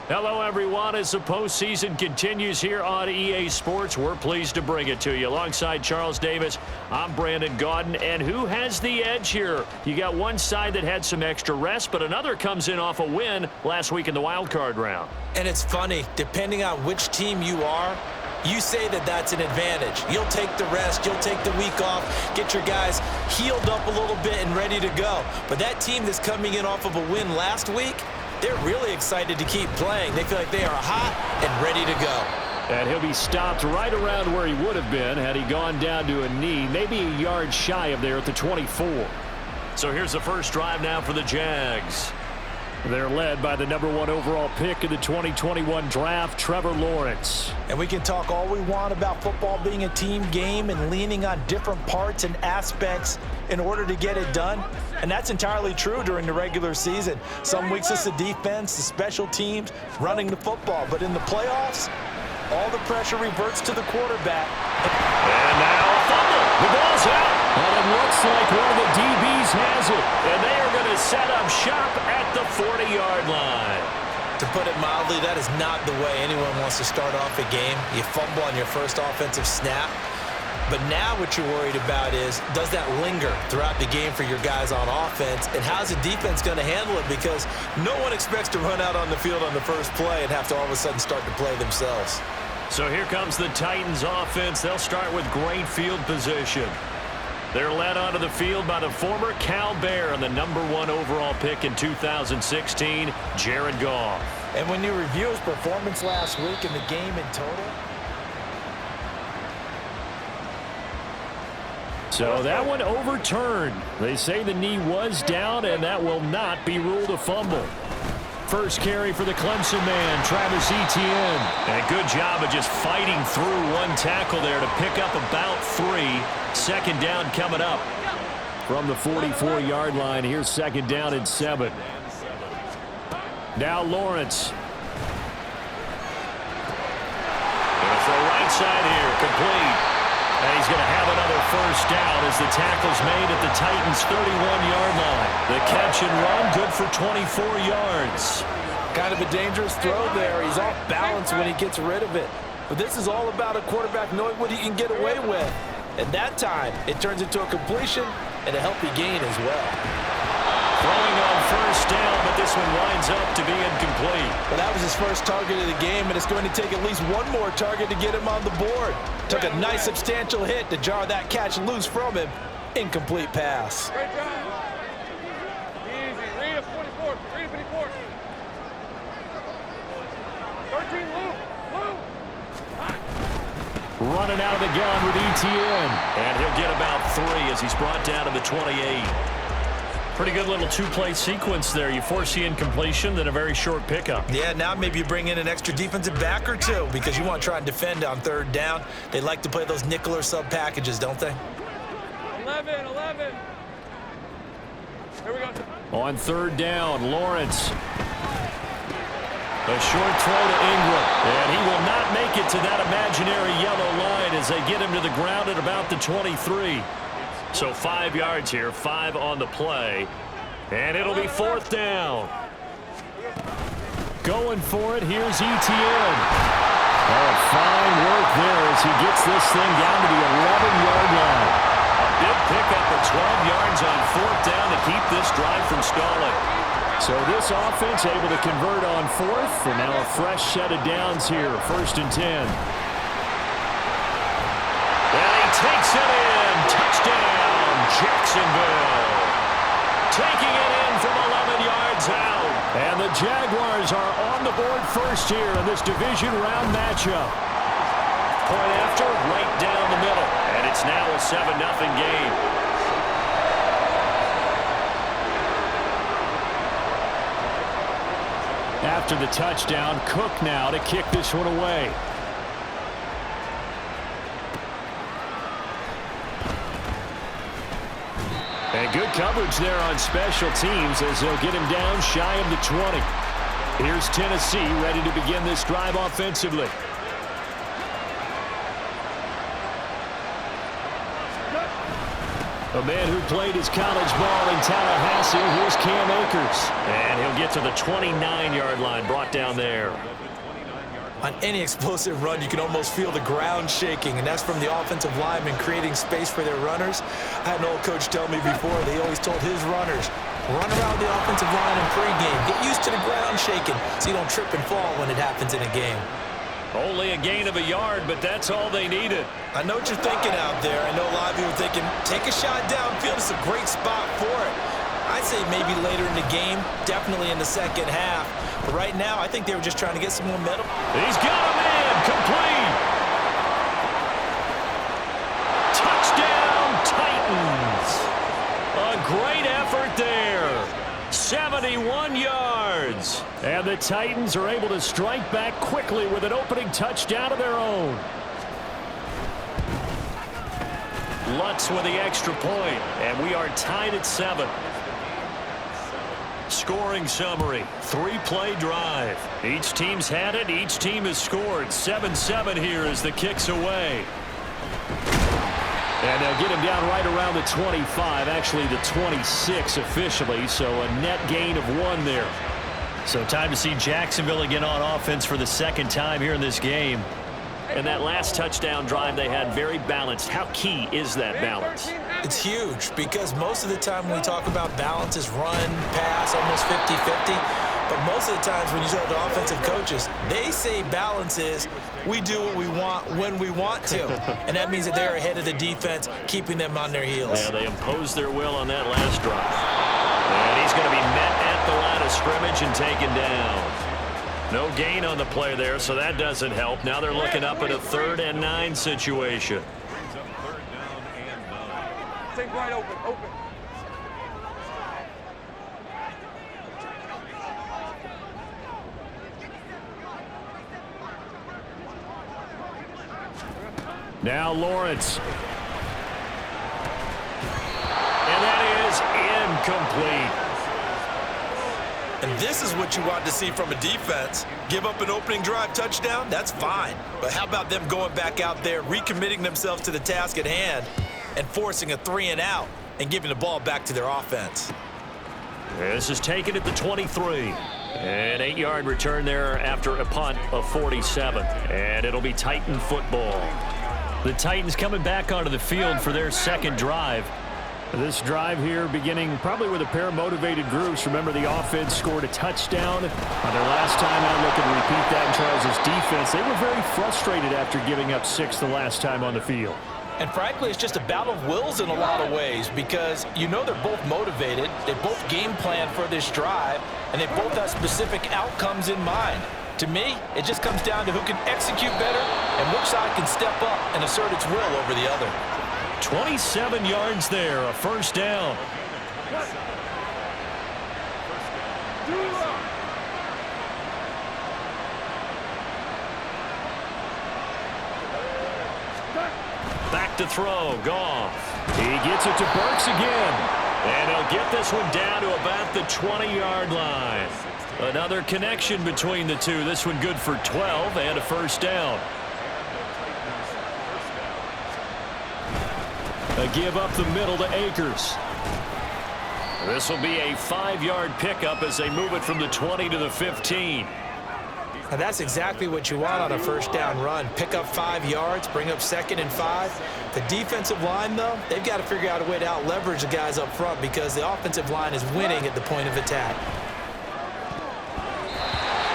Hello, everyone. As the postseason continues here on EA Sports, we're pleased to bring it to you. Alongside Charles Davis, I'm Brandon Gaudin. And who has the edge here? You got one side that had some extra rest, but another comes in off a win last week in the wild card round. And it's funny, depending on which team you are, you say that that's an advantage. You'll take the rest, you'll take the week off, get your guys healed up a little bit and ready to go. But that team that's coming in off of a win last week, they're really excited to keep playing. They feel like they are hot and ready to go. And he'll be stopped right around where he would have been had he gone down to a knee, maybe a yard shy of there at the 24. So here's the first drive now for the Jags. They're led by the #1 overall pick in the 2021 draft, Trevor Lawrence. And we can talk all we want about football being a team game and leaning on different parts and aspects in order to get it done. And that's entirely true during the regular season. Some weeks it's the defense, the special teams, running the football. But in the playoffs, all the pressure reverts to the quarterback. And now a fumble. The ball's out. And it looks like one of the DBs has it. And they are going to set up shop at the 40-yard line. To put it mildly, that is not the way anyone wants to start off a game. You fumble on your first offensive snap. But now what you're worried about is, does that linger throughout the game for your guys on offense? And how's the defense going to handle it? Because no one expects to run out on the field on the first play and have to all of a sudden start to play themselves. So here comes the Titans offense. They'll start with great field position. They're led onto the field by the former Cal Bear and the #1 overall pick in 2016, Jared Goff. And when you review his performance last week in the game in total. So that one overturned. They say the knee was down, and that will not be ruled a fumble. First carry for the Clemson man, Travis Etienne. And a good job of just fighting through one tackle there to pick up about 3. Second down coming up. From the 44-yard line, here's second down and 7. Now Lawrence. Gonna throw right side here, complete. And he's going to have another first down as the tackle's made at the Titans' 31-yard line. The catch and run, good for 24 yards. Kind of a dangerous throw there. He's off balance when he gets rid of it. But this is all about a quarterback knowing what he can get away with. At that time, it turns into a completion and a healthy gain as well. Throwing on first down, but this one winds up to be incomplete. Well, that was his first target of the game, and it's going to take at least one more target to get him on the board. Took a nice substantial hit to jar that catch loose from him. Incomplete pass. Great job. Easy. Read of 44. Read of 54. 13, Lou. Running out of the gun with Etienne. And he'll get about 3 as he's brought down to the 28. Pretty good little two-play sequence there. You force the incompletion, then a very short pickup. Yeah, now maybe you bring in an extra defensive back or two because you want to try and defend on third down. They like to play those nickel or sub packages, don't they? 11. Here we go. On third down, Lawrence. A short throw to Ingram. And he will not make it to that imaginary yellow line as they get him to the ground at about the 23. So 5 yards here, 5 on the play. And it'll be fourth down. Going for it, here's Etienne. Oh, fine work there as he gets this thing down to the 11-yard line. A big pickup of 12 yards on fourth down to keep this drive from stalling. So this offense able to convert on fourth, and now a fresh set of downs here, 1st and 10. And he takes it in. Touchdown, Jacksonville. Taking it in from 11 yards out. And the Jaguars are on the board first here in this division round matchup. Point after, right down the middle. And it's now a 7-0 game. After the touchdown, Cook now to kick this one away. And good coverage there on special teams as they'll get him down shy of the 20. Here's Tennessee ready to begin this drive offensively. A man who played his college ball in Tallahassee, here's Cam Akers. And he'll get to the 29-yard line, brought down there. On any explosive run, you can almost feel the ground shaking, and that's from the offensive linemen creating space for their runners. I had an old coach tell me before, they always told his runners, run around the offensive line in pregame. Get used to the ground shaking so you don't trip and fall when it happens in a game. Only a gain of a yard, but that's all they needed. I know what you're thinking out there. I know a lot of you are thinking, take a shot downfield. It's a great spot for it. I'd say maybe later in the game, definitely in the second half. But right now, I think they were just trying to get some momentum. He's got a man, complete. Touchdown, Titans. A great effort there. 71 yards. And the Titans are able to strike back quickly with an opening touchdown of their own. Lutz with the extra point, and we are tied at 7. Scoring summary, 3-play drive. Each team's had it, each team has scored. 7-7 here as the kick's away. And they'll get him down right around the 25, actually the 26 officially, so a net gain of 1 there. So time to see Jacksonville again on offense for the second time here in this game. And that last touchdown drive they had very balanced. How key is that balance? It's huge because most of the time when we talk about balance is run, pass, almost 50-50. But most of the times when you talk to offensive coaches, they say balance is we do what we want when we want to. And that means that they're ahead of the defense, keeping them on their heels. Yeah, they imposed their will on that last drive. And he's going to be met at the line of scrimmage and taken down. No gain on the play there, so that doesn't help. Now they're looking up at a 3rd and 9 situation. Take right open, open. Now Lawrence. And that is incomplete. And this is what you want to see from a defense. Give up an opening drive touchdown, that's fine. But how about them going back out there, recommitting themselves to the task at hand, and forcing a 3-and-out and giving the ball back to their offense. This is taken at the 23. An 8-yard return there after a punt of 47. And it'll be Titan football. The Titans coming back onto the field for their second drive. This drive here beginning probably with a pair of motivated groups. Remember, the offense scored a touchdown on their last time out. Looking to repeat that in Charles' defense. They were very frustrated after giving up 6 the last time on the field. And frankly, it's just a battle of wills in a lot of ways because you know they're both motivated. They both game plan for this drive, and they both have specific outcomes in mind. To me, it just comes down to who can execute better and which side can step up and assert its will over the other. 27 yards there, a first down. Back to throw, Goff. He gets it to Burks again. And he'll get this one down to about the 20-yard line. Another connection between the two. This one good for 12 and a first down. A give up the middle to Akers. This will be a 5-yard pickup as they move it from the 20 to the 15. And that's exactly what you want on a first down run. Pick up 5 yards, bring up 2nd and 5. The defensive line, though, they've got to figure out a way to out-leverage the guys up front because the offensive line is winning at the point of attack.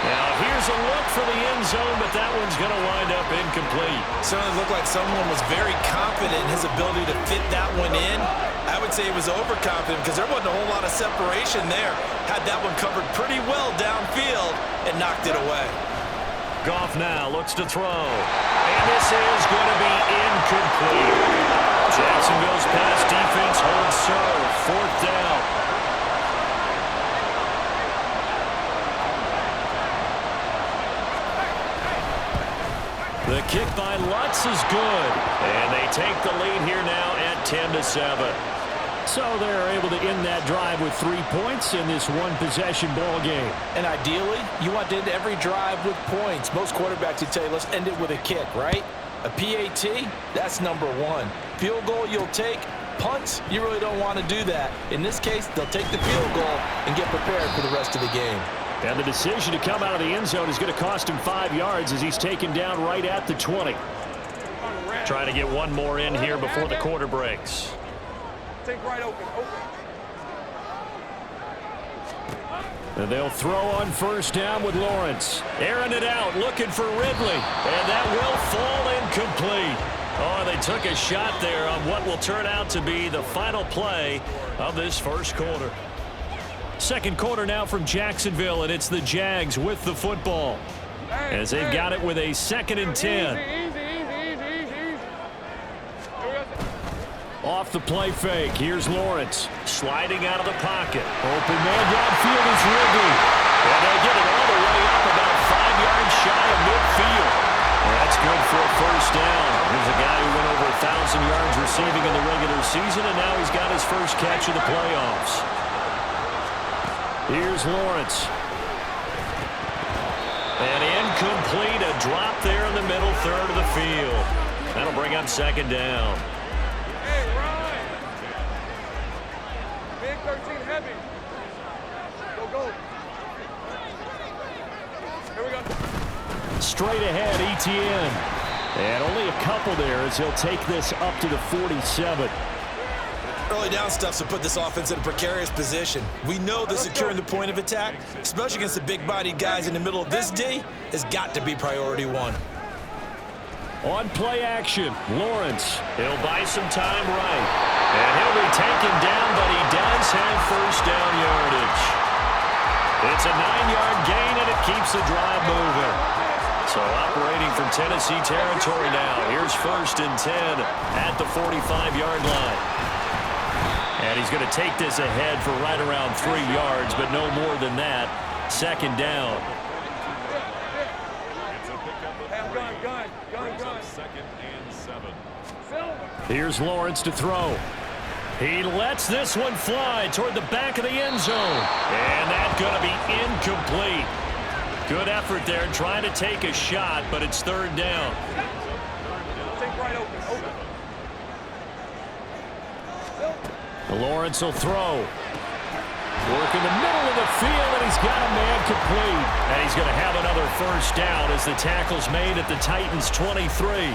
Now here's a look for the end zone, but that one's going to wind up incomplete. Certainly looked like someone was very confident in his ability to fit that one in. I would say he was overconfident because there wasn't a whole lot of separation there. Had that one covered pretty well downfield and knocked it away. Goff now looks to throw. And this is going to be incomplete. Jacksonville's pass defense holds serve. 4th down. The kick by Lutz is good. And they take the lead here now at 10-7. So they're able to end that drive with 3 points in this one-possession ball game. And ideally, you want to end every drive with points. Most quarterbacks would tell you, let's end it with a kick, right? A PAT, that's number 1. Field goal you'll take, punts, you really don't want to do that. In this case, they'll take the field goal and get prepared for the rest of the game. And the decision to come out of the end zone is going to cost him 5 yards as he's taken down right at the 20. Trying to get one more in here before the quarter breaks. Take right open. And they'll throw on first down with Lawrence. Airing it out, looking for Ridley. And that will fall incomplete. Oh, they took a shot there on what will turn out to be the final play of this first quarter. Second quarter now from Jacksonville, and it's the Jags with the football. As they've got it with a 2nd and 10. Easy. Off the play fake, here's Lawrence. Sliding out of the pocket. Open man downfield is Ridley. And they get it all the way up about 5 yards shy of midfield. That's good for a first down. Here's a guy who went over 1,000 yards receiving in the regular season, and now he's got his first catch of the playoffs. Here's Lawrence. And incomplete, a drop there in the middle third of the field. That'll bring up 2nd down. Hey, Ryan. Big 13 heavy. Go. Here we go. Straight ahead, Etienne. And only a couple there as he'll take this up to the 47. Early down stuffs will put this offense in a precarious position. We know that securing the point of attack, especially against the big-bodied guys in the middle of this D, has got to be priority one. On play action, Lawrence. He'll buy some time right. And he'll be taken down, but he does have first down yardage. It's a 9-yard gain, and it keeps the drive moving. So operating from Tennessee territory now. Here's 1st and 10 at the 45-yard line. And he's going to take this ahead for right around 3 yards, but no more than that. 2nd down. Gun. 2nd and 7. Here's Lawrence to throw. He lets this one fly toward the back of the end zone. And that's going to be incomplete. Good effort there trying to take a shot, but it's 3rd down. Take right open. Lawrence will throw. Work in the middle of the field, and he's got a man complete. And he's going to have another first down as the tackle's made at the Titans' 23.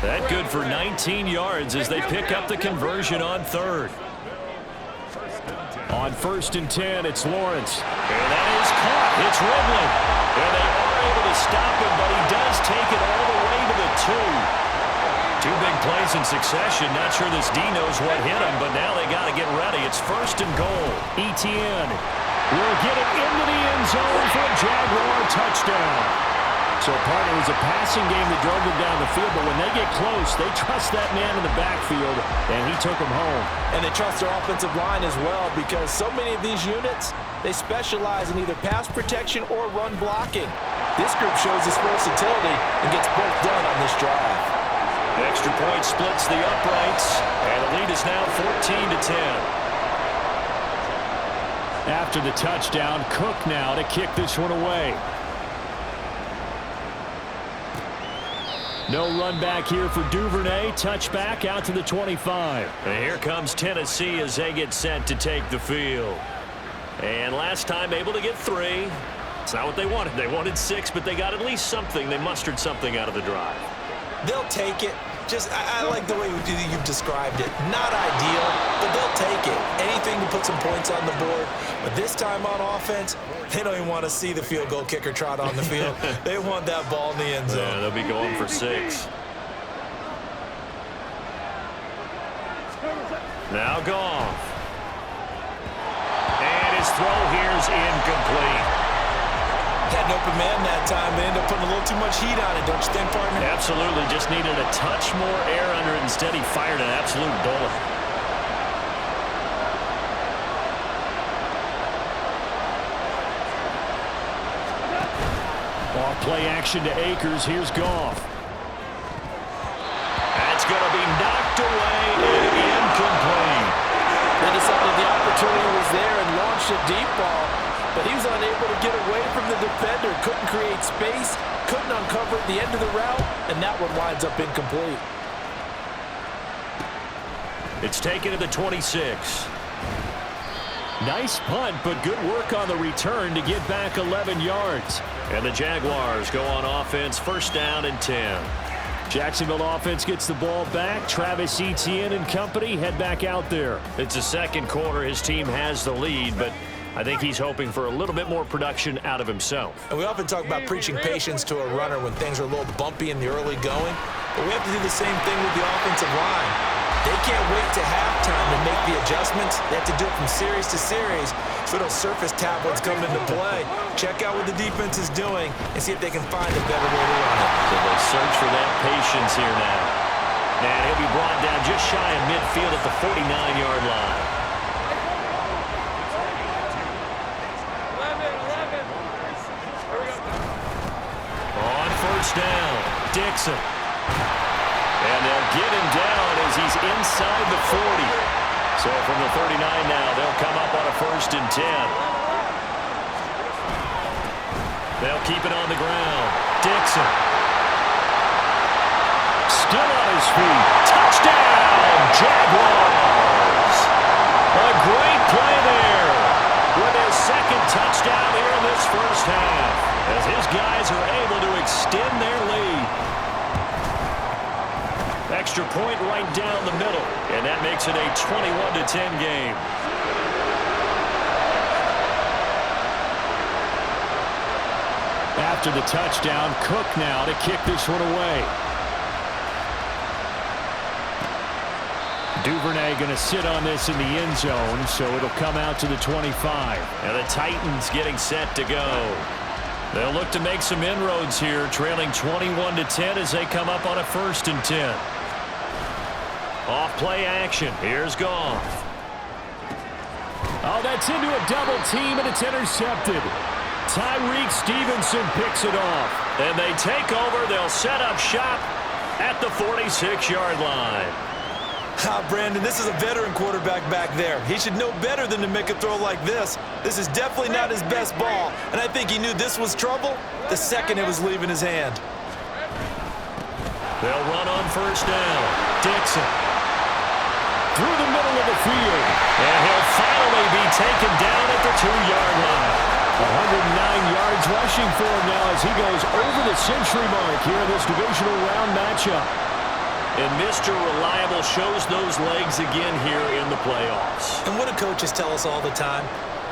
That good for 19 yards as they pick up the conversion on 3rd. On 1st and 10, it's Lawrence. And that is caught. It's Ridley. And they are able to stop him, but he does take it all the way to the 2. 2 big plays in succession. Not sure this D knows what hit him, but now they got to get ready. It's 1st and goal. Etienne will get it into the end zone for a Jaguar touchdown. So, partner, it was a passing game that drove them down the field, but when they get close, they trust that man in the backfield, and he took them home. And they trust their offensive line as well, because so many of these units, they specialize in either pass protection or run blocking. This group shows its versatility and gets both done on this drive. Extra point splits the uprights, and the lead is now 14-10. After the touchdown, Cook now to kick this one away. No run back here for Duvernay. Touchback out to the 25. And here comes Tennessee as they get set to take the field. And last time able to get 3. It's not what they wanted. They wanted 6, but they got at least something. They mustered something out of the drive. They'll take it. I like the way you've described it. Not ideal, but they'll take it. Anything to put some points on the board. But this time on offense, they don't even want to see the field goal kicker trot on the field. They want that ball in the end zone. Yeah, they'll be going for 6. Now Goff. And his throw here's incomplete. Had an open man that time. They end up putting a little too much heat on it, don't you think, partner? Absolutely. Just needed a touch more air under it. Instead, he fired an absolute bullet. Off play action to Akers. Here's Goff. That's going to be knocked away and incomplete. They decided the opportunity was there and launched a deep ball, but he was unable to get away from the defender, couldn't create space, couldn't uncover the end of the route, and that one winds up incomplete. It's taken to the 26. Nice punt, but good work on the return to get back 11 yards. And the Jaguars go on offense, first down and 10. Jacksonville offense gets the ball back. Travis Etienne and company head back out there. It's the second quarter. His team has the lead, but I think he's hoping for a little bit more production out of himself. And we often talk about preaching patience to a runner when things are a little bumpy in the early going, but we have to do the same thing with the offensive line. They can't wait to halftime to make the adjustments. They have to do it from series to series. So those surface tablets come into play. Check out what the defense is doing and see if they can find a better way to run it. So they search for that patience here now. And he'll be brought down just shy of midfield at the 49-yard line. 11. On first down, Dixon. And they'll get him down as he's inside the 40. So from the 39 now, they'll come up on a first and 10. They'll keep it on the ground. Dixon. Still on his feet. Touchdown, Jaguars. A great play there with his second touchdown here in this first half, as his guys are able to extend their lead. Extra point right down the middle, and that makes it a 21-10 game. After the touchdown, Cook now to kick this one away. Duvernay going to sit on this in the end zone, so it'll come out to the 25. And the Titans getting set to go. They'll look to make some inroads here, trailing 21-10 as they come up on a first and 10. Off play action. Here's Goff. Oh, that's into a double team, and it's intercepted. Tyreek Stevenson picks it off. And they take over. They'll set up shop at the 46-yard line. Brandon, this is a veteran quarterback back there. He should know better than to make a throw like this. This is definitely not his best ball, and I think he knew this was trouble the second it was leaving his hand. They'll run on first down. Dixon. Through the middle of the field. And he'll finally be taken down at the 2-yard line. 109 yards rushing for him now as he goes over the century mark here in this divisional round matchup. And Mr. Reliable shows those legs again here in the playoffs. And what do coaches tell us all the time?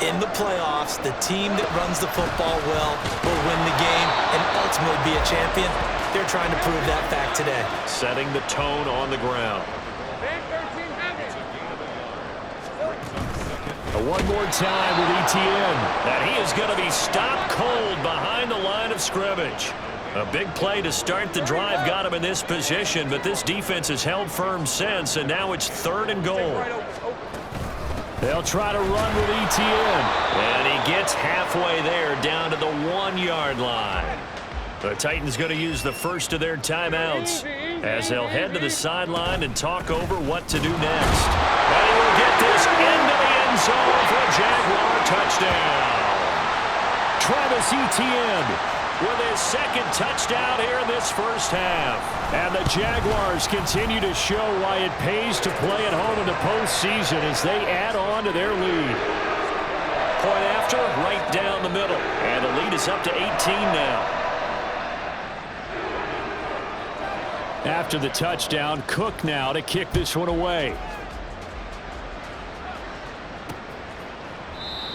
In the playoffs, the team that runs the football well will win the game and ultimately be a champion. They're trying to prove that fact today. Setting the tone on the ground. One more time with Etienne. And he is going to be stopped cold behind the line of scrimmage. A big play to start the drive got him in this position, but this defense has held firm since, and now it's 3rd and goal. They'll try to run with Etienne. And he gets halfway there down to the 1-yard line. The Titans going to use the first of their timeouts as they'll head to the sideline and talk over what to do next. And he will get this into the end zone for a Jaguar touchdown. Travis Etienne with his second touchdown here in this first half. And the Jaguars continue to show why it pays to play at home in the postseason as they add on to their lead. Point after, right down the middle. And the lead is up to 18 now. After the touchdown, Cook now to kick this one away.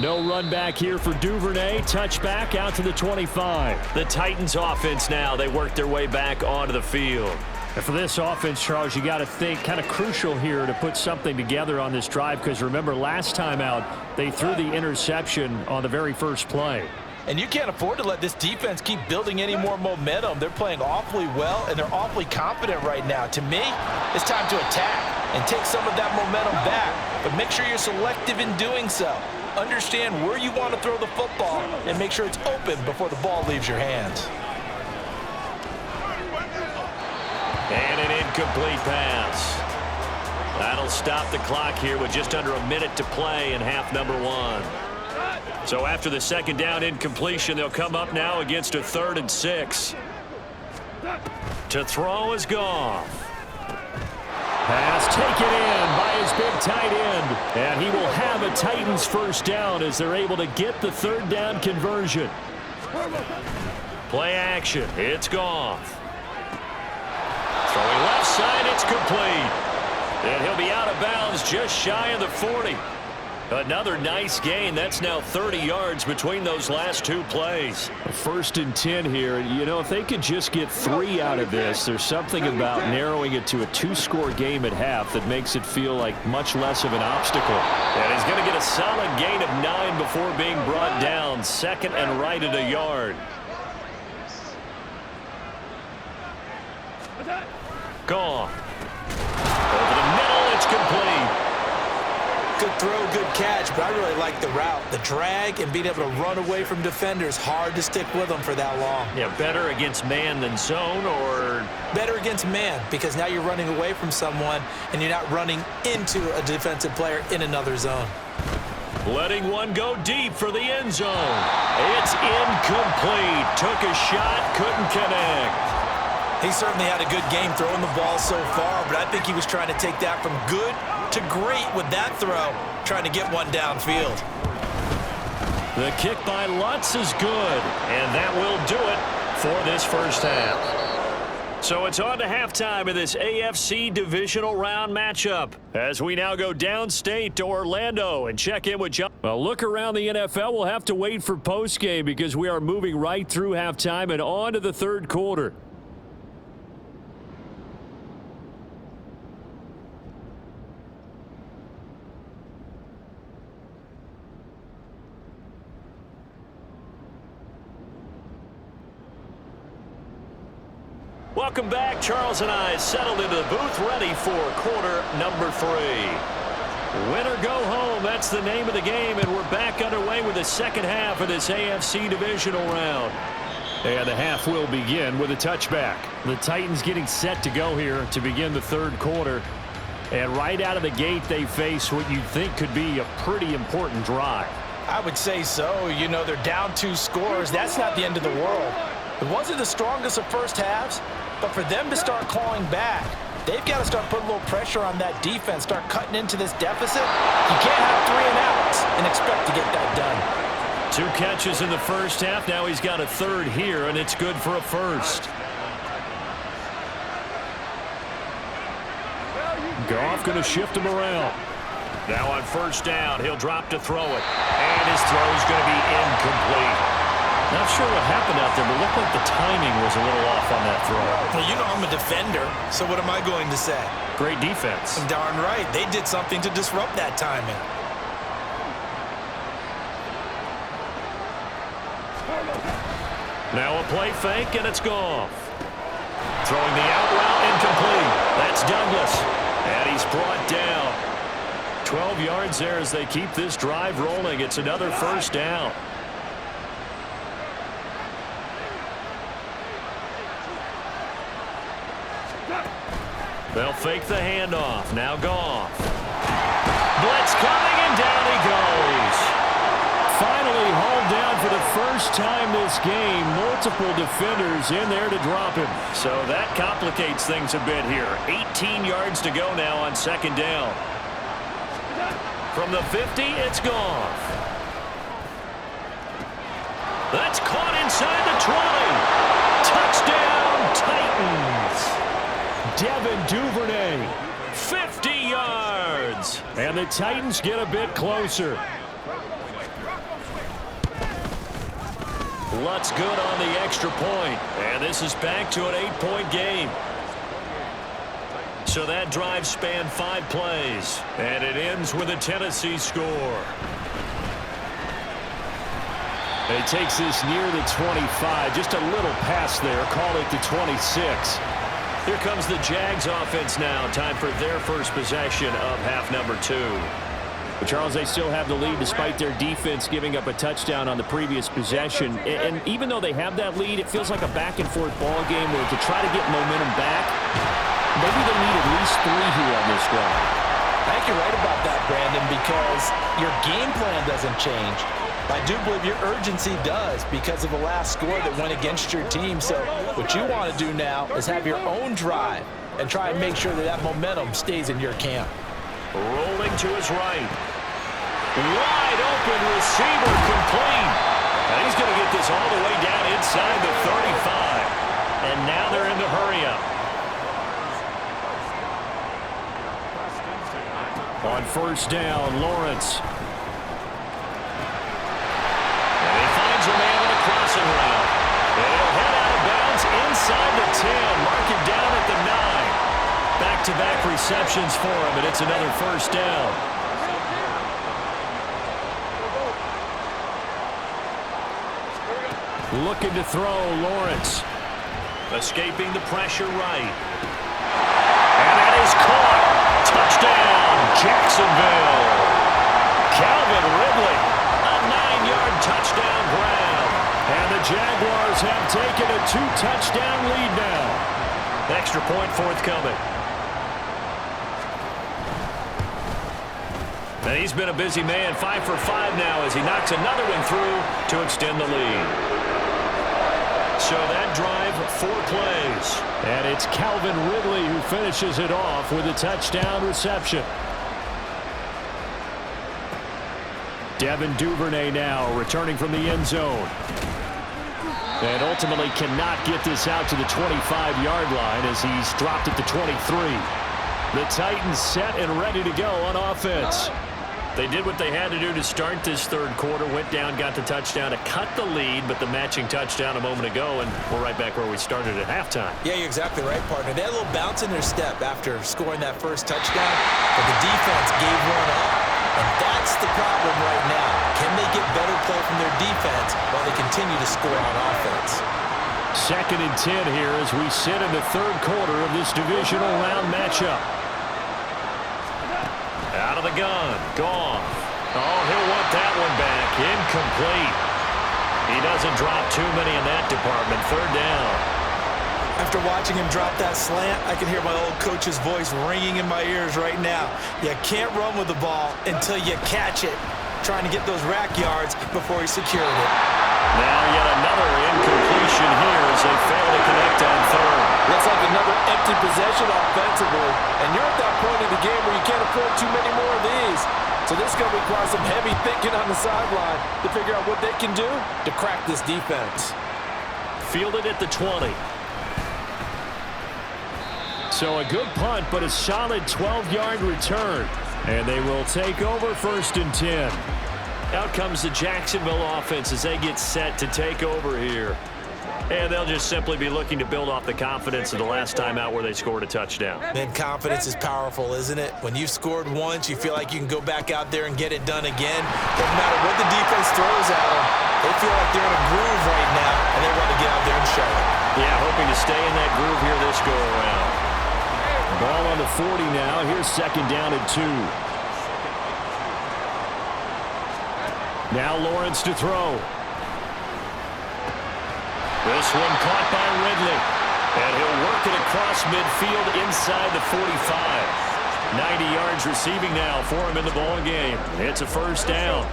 No run back here for Duvernay. Touchback out to the 25. The Titans offense now, they work their way back onto the field. And for this offense, Charles, you got to think kind of crucial here to put something together on this drive, because remember last time out, they threw the interception on the very first play. And you can't afford to let this defense keep building any more momentum. They're playing awfully well, and they're awfully confident right now. To me, it's time to attack and take some of that momentum back. But make sure you're selective in doing so. Understand where you want to throw the football and make sure it's open before the ball leaves your hands. And an incomplete pass. That'll stop the clock here with just under a minute to play in half number 1. So after the second down incompletion, they'll come up now against a 3rd and 6. To throw is Goff. Pass taken in by his big tight end. And he will have a Titans first down as they're able to get the third down conversion. Play action. It's Goff. Throwing left side. It's complete. And he'll be out of bounds just shy of the 40. Another nice gain. That's now 30 yards between those last two plays. 1st and 10 here. You know, if they could just get 3 out of this, there's something about narrowing it to a 2-score game at half that makes it feel like much less of an obstacle. And he's going to get a solid gain of 9 before being brought down. 2nd and right at a yard. Gone. Over the middle, it's complete. Good throw, good catch, but I really like the route. The drag and being able to run away from defenders, hard to stick with them for that long. Yeah, better against man than zone, or? Better against man, because now you're running away from someone and you're not running into a defensive player in another zone. Letting one go deep for the end zone. It's incomplete. Took a shot, couldn't connect. He certainly had a good game throwing the ball so far, but I think he was trying to take that from good to great with that throw, trying to get one downfield. The kick by Lutz is good, and that will do it for this first half. So it's on to halftime of this AFC Divisional Round matchup as we now go downstate to Orlando and check in with John. A look around the NFL. We'll have to wait for postgame because we are moving right through halftime and on to the third quarter. Welcome back. Charles and I settled into the booth, ready for quarter number 3. Win or go home, that's the name of the game, and we're back underway with the second half of this AFC Divisional Round. And the half will begin with a touchback. The Titans getting set to go here to begin the third quarter. And right out of the gate, they face what you'd think could be a pretty important drive. I would say so. You know, they're down 2 scores. That's not the end of the world. It wasn't the strongest of first halves, but for them to start clawing back, they've got to start putting a little pressure on that defense, start cutting into this deficit. You can't have 3 and outs and expect to get that done. 2 catches in the first half. Now he's got a third here, and it's good for a first. Goff going to shift him around. Now on first down, he'll drop to throw it. And his throw's going to be incomplete. Not sure what happened out there, but it looked like the timing was a little off on that throw. Well, you know I'm a defender, so what am I going to say? Great defense. Darn right. They did something to disrupt that timing. Now a play fake, and it's Goff. Throwing the out route, incomplete. That's Douglas. And he's brought down. 12 yards there as they keep this drive rolling. It's another first down. They'll fake the handoff. Now Goff. Blitz coming, and down he goes. Finally hauled down for the first time this game. Multiple defenders in there to drop him. So that complicates things a bit here. 18 yards to go now on second down. From the 50, it's Goff. That's caught inside the 20. Touchdown, Titans. Devin Duvernay, 50 yards. And the Titans get a bit closer. Lutz good on the extra point. And this is back to an 8-point game. So that drive spanned 5 plays. And it ends with a Tennessee score. It takes this near the 25. Just a little pass there. Call it the 26. Here comes the Jags offense now. Time for their first possession of half number 2. But Charles, they still have the lead despite their defense giving up a touchdown on the previous possession. And even though they have that lead, it feels like a back-and-forth ball game where to try to get momentum back, maybe they need at least 3 here on this drive. I think you're right about that, Brandon, because your game plan doesn't change. I do believe your urgency does because of the last score that went against your team. So what you want to do now is have your own drive and try and make sure that that momentum stays in your camp. Rolling to his right. Wide open receiver, complete. And he's going to get this all the way down inside the 35. And now they're in the hurry up. On first down, Lawrence. And he finds a man in a crossing route. And he'll head out of bounds inside the 10. Mark him down at the 9. Back-to-back receptions for him, and it's another first down. Looking to throw, Lawrence. Escaping the pressure right. And that is caught. Touchdown, Jacksonville. Calvin Ridley, a 9-yard touchdown grab. And the Jaguars have taken a 2-touchdown lead now. Extra point forthcoming. And he's been a busy man, 5 for 5 now as he knocks another one through to extend the lead. So that drive, 4 plays. And it's Calvin Ridley who finishes it off with a touchdown reception. Devin Duvernay now returning from the end zone. And ultimately cannot get this out to the 25-yard line as he's dropped it to 23. The Titans set and ready to go on offense. They did what they had to do to start this third quarter, went down, got the touchdown to cut the lead, but the matching touchdown a moment ago, and we're right back where we started at halftime. Yeah, you're exactly right, partner. They had a little bounce in their step after scoring that first touchdown, but the defense gave one up, and that's the problem right now. Can they get better play from their defense while they continue to score on offense? 2nd and 10 here as we sit in the third quarter of this divisional round matchup. Out of the gun. Goff. Oh, he'll want that one back. Incomplete. He doesn't drop too many in that department. 3rd down. After watching him drop that slant, I can hear my old coach's voice ringing in my ears right now. You can't run with the ball until you catch it. Trying to get those rack yards before he secured it. Now yet another incompletion here as they fail to connect on 3rd. Looks like another empty possession offensively. And you're at that point in the game where you can't afford too many more of these. So this is going to require some heavy thinking on the sideline to figure out what they can do to crack this defense. Fielded at the 20. So a good punt, but a solid 12-yard return. And they will take over 1st and 10. Out comes the Jacksonville offense as they get set to take over here. And they'll just simply be looking to build off the confidence of the last time out where they scored a touchdown. Man, confidence is powerful, isn't it? When you've scored once, you feel like you can go back out there and get it done again. Doesn't matter what the defense throws at them. They feel like they're in a groove right now, and they want to get out there and show it. Yeah, hoping to stay in that groove here this go-around. Ball on the 40 now. Here's 2nd down and 2. Now Lawrence to throw. This one caught by Ridley. And he'll work it across midfield inside the 45. 90 yards receiving now for him in the ball game. It's a 1st down.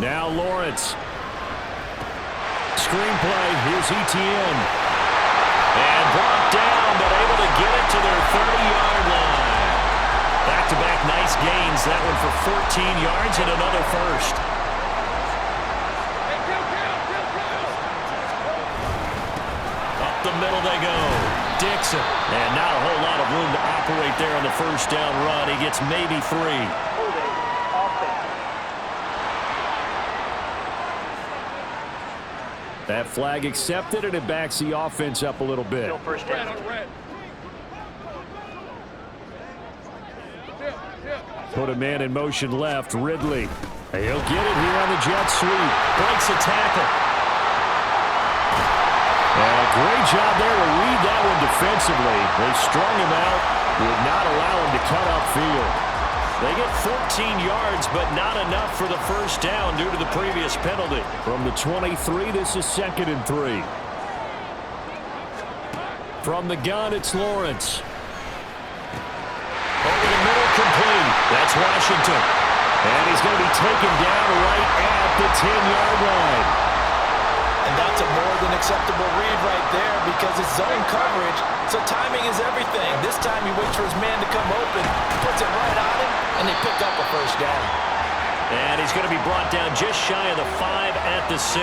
Now Lawrence. Screenplay. Here's Etienne. And brought down, but able to get it to their 30-yard line. Back-to-back nice gains. That one for 14 yards and another first. Up the middle they go. Dixon. And not a whole lot of room to operate there on the first down run. He gets maybe 3. That flag accepted, and it backs the offense up a little bit. Put a man in motion left. Ridley. He'll get it here on the jet sweep. Breaks a tackle. And a great job there to read that one defensively. They strung him out, would not allow him to cut upfield. They get 14 yards, but not enough for the first down due to the previous penalty. From the 23, this is 2nd and 3. From the gun, it's Lawrence. Over the middle, complete. That's Washington. And he's going to be taken down right at the 10-yard line. And that's a more than acceptable read right there because it's zone coverage, so timing is everything. This time he waits for his man to come open, puts it right on him, and they pick up a first down. And he's going to be brought down just shy of the 5 at the 6.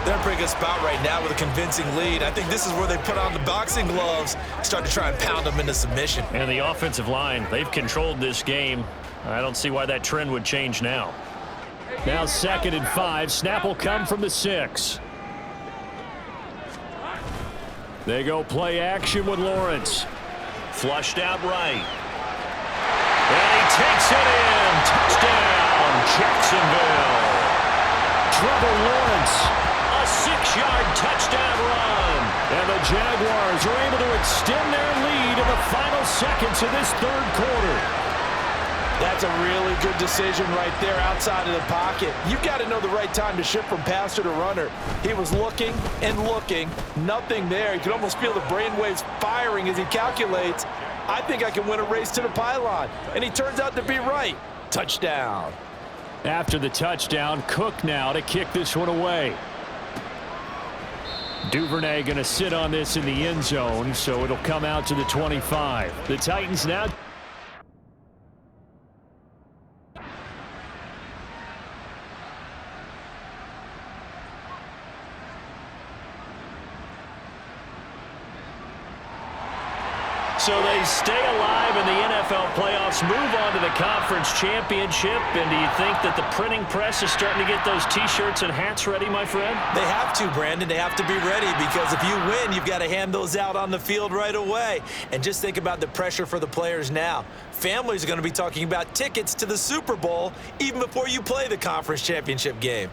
They're in a pretty good spot right now with a convincing lead. I think this is where they put on the boxing gloves, start to try and pound them into submission. And the offensive line, they've controlled this game. I don't see why that trend would change now. Now 2nd and 5. Snap will come from the 6. They go play action with Lawrence. Flushed out right. And he takes it in. Touchdown, Jacksonville. Trevor Lawrence, a 6-yard touchdown run. And the Jaguars are able to extend their lead in the final seconds of this 3rd quarter. That's a really good decision right there outside of the pocket. You've got to know the right time to shift from passer to runner. He was looking and looking, nothing there. You can almost feel the brainwaves firing as he calculates, I think I can win a race to the pylon. And he turns out to be right. Touchdown. After the touchdown, Cook now to kick this one away. Duvernay going to sit on this in the end zone, so it'll come out to the 25. The Titans now... So they stay alive in the NFL playoffs, move on to the conference championship. And do you think that the printing press is starting to get those T-shirts and hats ready, my friend? They have to, Brandon. They have to be ready because if you win, you've got to hand those out on the field right away. And just think about the pressure for the players now. Families are going to be talking about tickets to the Super Bowl even before you play the conference championship game.